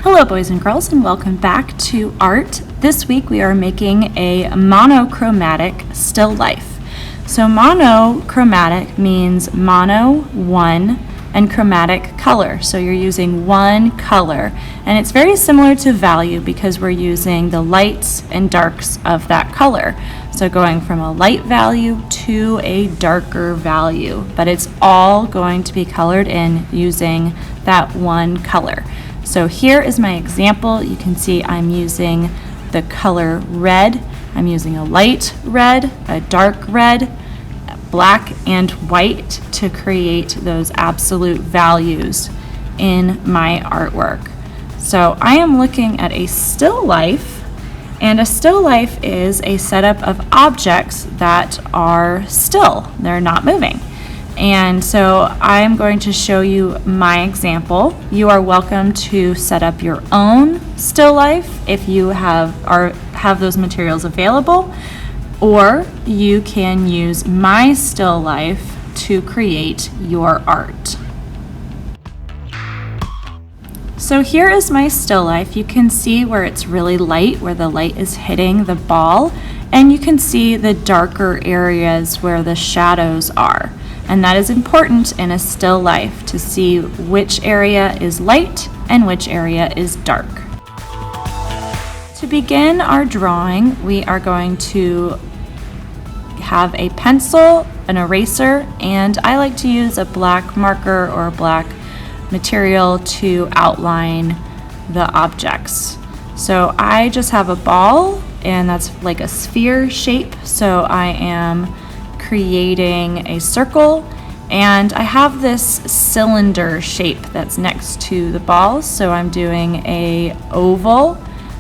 Hello boys and girls, and welcome back to art. This week we are making a monochromatic still life. So monochromatic means mono, one, and chromatic color. So you're using one color, and it's very similar to value because we're using the lights and darks of that color. So going from a light value to a darker value, but it's all going to be colored in using that one color. So here is my example. You can see I'm using the color red. I'm using a light red, a dark red, black, and white to create those absolute values in my artwork. So I am looking at a still life, and a still life is a setup of objects that are still. They're not moving. And so I'm going to show you my example. You are welcome to set up your own still life if you have those materials available, or you can use my still life to create your art. So here is my still life. You can see where it's really light, where the light is hitting the ball, and you can see the darker areas where the shadows are. And that is important in a still life, to see which area is light and which area is dark. To begin our drawing, we are going to have a pencil, an eraser, and I like to use a black marker or a black material to outline the objects. So I just have a ball, and that's like a sphere shape. So I am creating a circle, and I have this cylinder shape that's next to the ball. So I'm doing a oval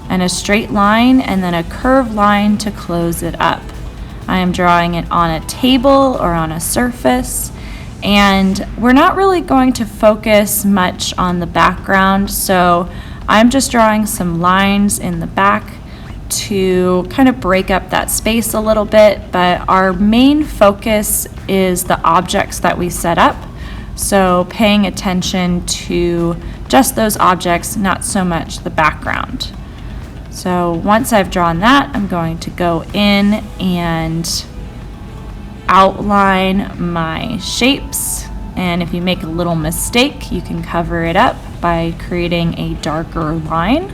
and a straight line and then a curved line to close it up. I am drawing it on a table or on a surface, and we're not really going to focus much on the background, so I'm just drawing some lines in the back to kind of break up that space a little bit, but our main focus is the objects that we set up. So paying attention to just those objects, not so much the background. So once I've drawn that, I'm going to go in and outline my shapes. And if you make a little mistake, you can cover it up by creating a darker line.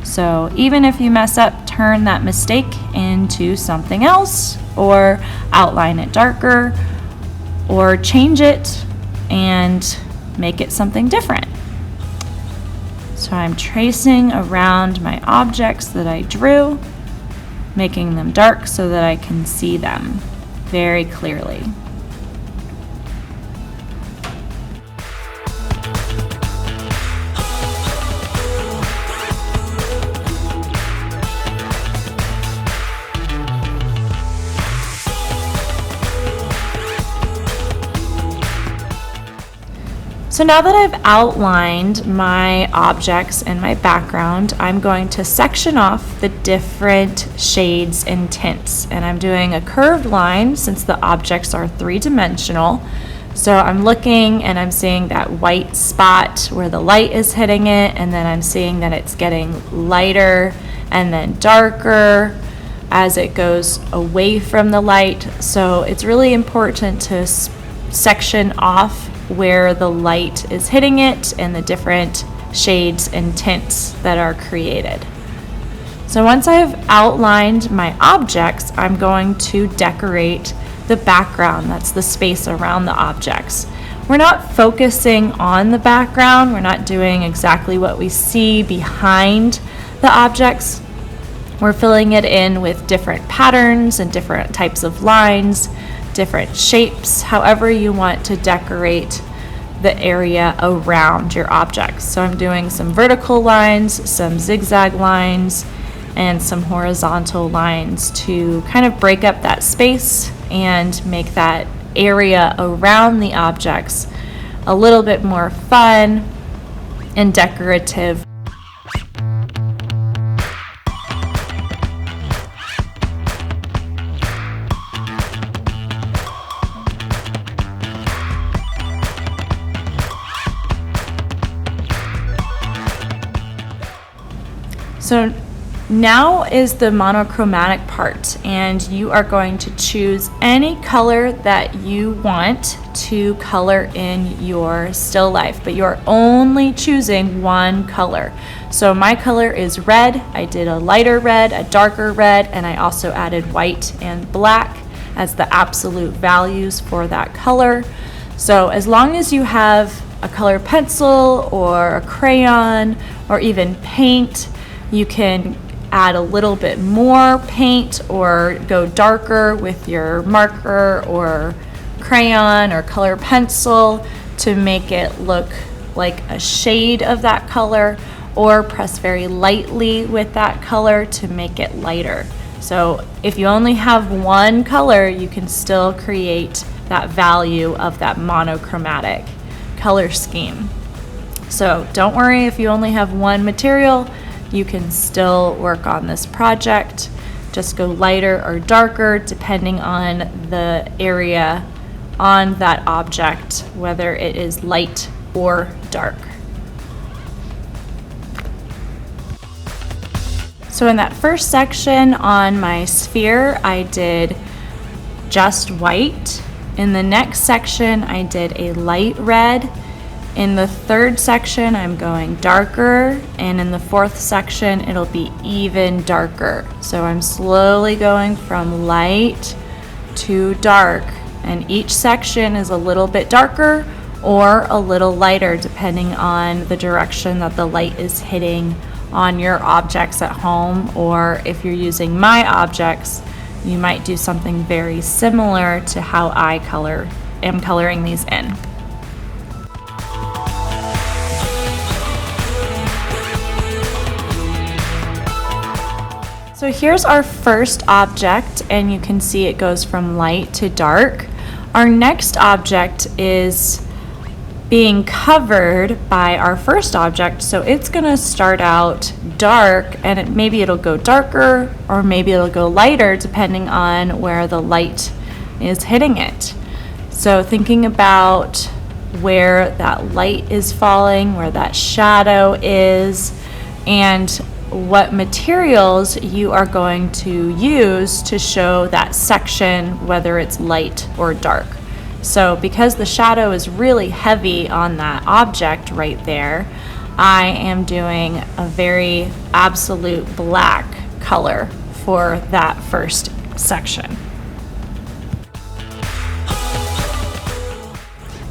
So even if you mess up, turn that mistake into something else, or outline it darker, or change it and make it something different. So I'm tracing around my objects that I drew, making them dark so that I can see them very clearly. So now that I've outlined my objects and my background, I'm going to section off the different shades and tints. And I'm doing a curved line since the objects are three-dimensional. So I'm looking and I'm seeing that white spot where the light is hitting it, and then I'm seeing that it's getting lighter and then darker as it goes away from the light. So it's really important to section off where the light is hitting it and the different shades and tints that are created. So once I've outlined my objects, I'm going to decorate the background. That's the space around the objects. We're not focusing on the background. We're not doing exactly what we see behind the objects. We're filling it in with different patterns and different types of lines, different shapes, however you want to decorate the area around your objects. So I'm doing some vertical lines, some zigzag lines, and some horizontal lines to kind of break up that space and make that area around the objects a little bit more fun and decorative. So now is the monochromatic part, and you are going to choose any color that you want to color in your still life, but you're only choosing one color. So my color is red. I did a lighter red, a darker red, and I also added white and black as the absolute values for that color. So as long as you have a color pencil or a crayon or even paint, you can add a little bit more paint or go darker with your marker or crayon or color pencil to make it look like a shade of that color, or press very lightly with that color to make it lighter. So if you only have one color, you can still create that value of that monochromatic color scheme. So don't worry if you only have one material, you can still work on this project. Just go lighter or darker depending on the area on that object, whether it is light or dark. So in that first section on my sphere, I did just white. In the next section, I did a light red. In the third section, I'm going darker, and in the fourth section, it'll be even darker. So I'm slowly going from light to dark, and each section is a little bit darker or a little lighter depending on the direction that the light is hitting on your objects at home, or if you're using my objects, you might do something very similar to how I am coloring these in. So here's our first object, and you can see it goes from light to dark. Our next object is being covered by our first object, so it's going to start out dark, and maybe it'll go darker or maybe it'll go lighter depending on where the light is hitting it. So thinking about where that light is falling, where that shadow is, and what materials you are going to use to show that section, whether it's light or dark. So because the shadow is really heavy on that object right there, I am doing a very absolute black color for that first section.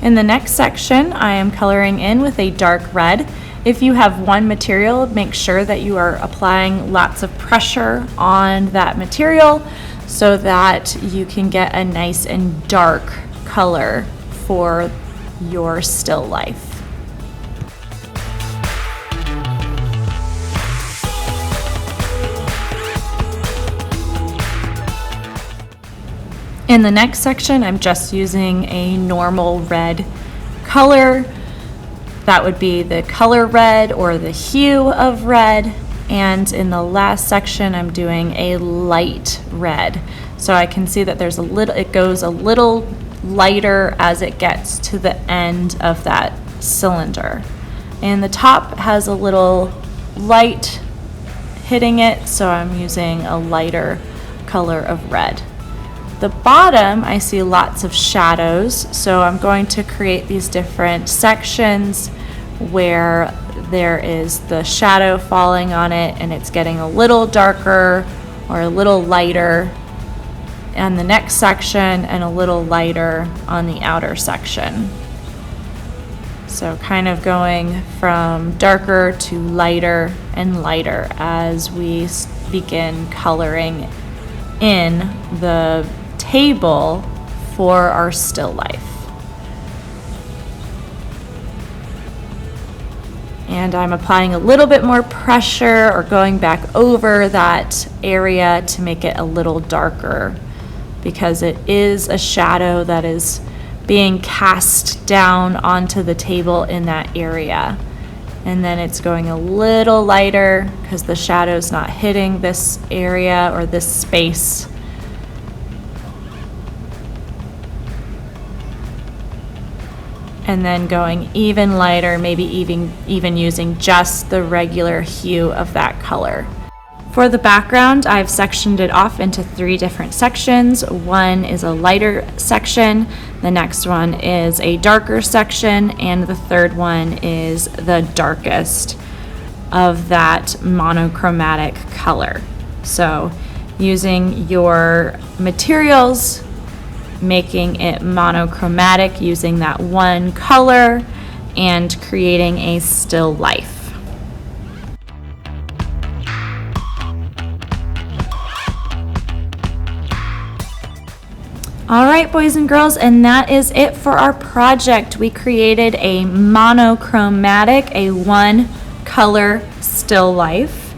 In the next section, I am coloring in with a dark red. If you have one material, make sure that you are applying lots of pressure on that material so that you can get a nice and dark color for your still life. In the next section, I'm just using a normal red color. That would be the color red or the hue of red. And in the last section, I'm doing a light red. So I can see that there's it goes a little lighter as it gets to the end of that cylinder. And the top has a little light hitting it, so I'm using a lighter color of red. The bottom, I see lots of shadows, so I'm going to create these different sections where there is the shadow falling on it and it's getting a little darker or a little lighter on the next section and a little lighter on the outer section. So kind of going from darker to lighter and lighter as we begin coloring in the table for our still life. And I'm applying a little bit more pressure or going back over that area to make it a little darker because it is a shadow that is being cast down onto the table in that area. And then it's going a little lighter because the shadow's not hitting this area or this space. and then going even lighter, maybe even using just the regular hue of that color. For the background, I've sectioned it off into 3 different sections. One is a lighter section, the next one is a darker section, and the third one is the darkest of that monochromatic color. So using your materials, making it monochromatic using that one color, and creating a still life. All right, boys and girls, and that is it for our project. We created a monochromatic, a one color still life,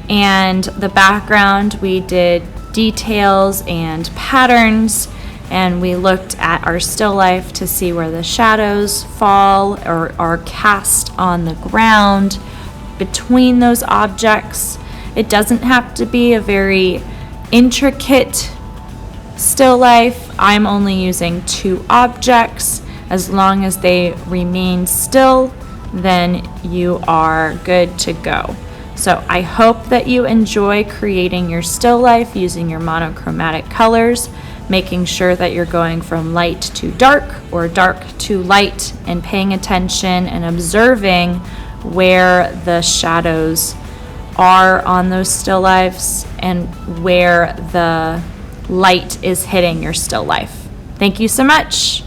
and the background we did details and patterns, and we looked at our still life to see where the shadows fall or are cast on the ground between those objects. It doesn't have to be a very intricate still life. I'm only using 2 objects. As long as they remain still, then you are good to go. So I hope that you enjoy creating your still life using your monochromatic colors, making sure that you're going from light to dark or dark to light, and paying attention and observing where the shadows are on those still lifes and where the light is hitting your still life. Thank you so much.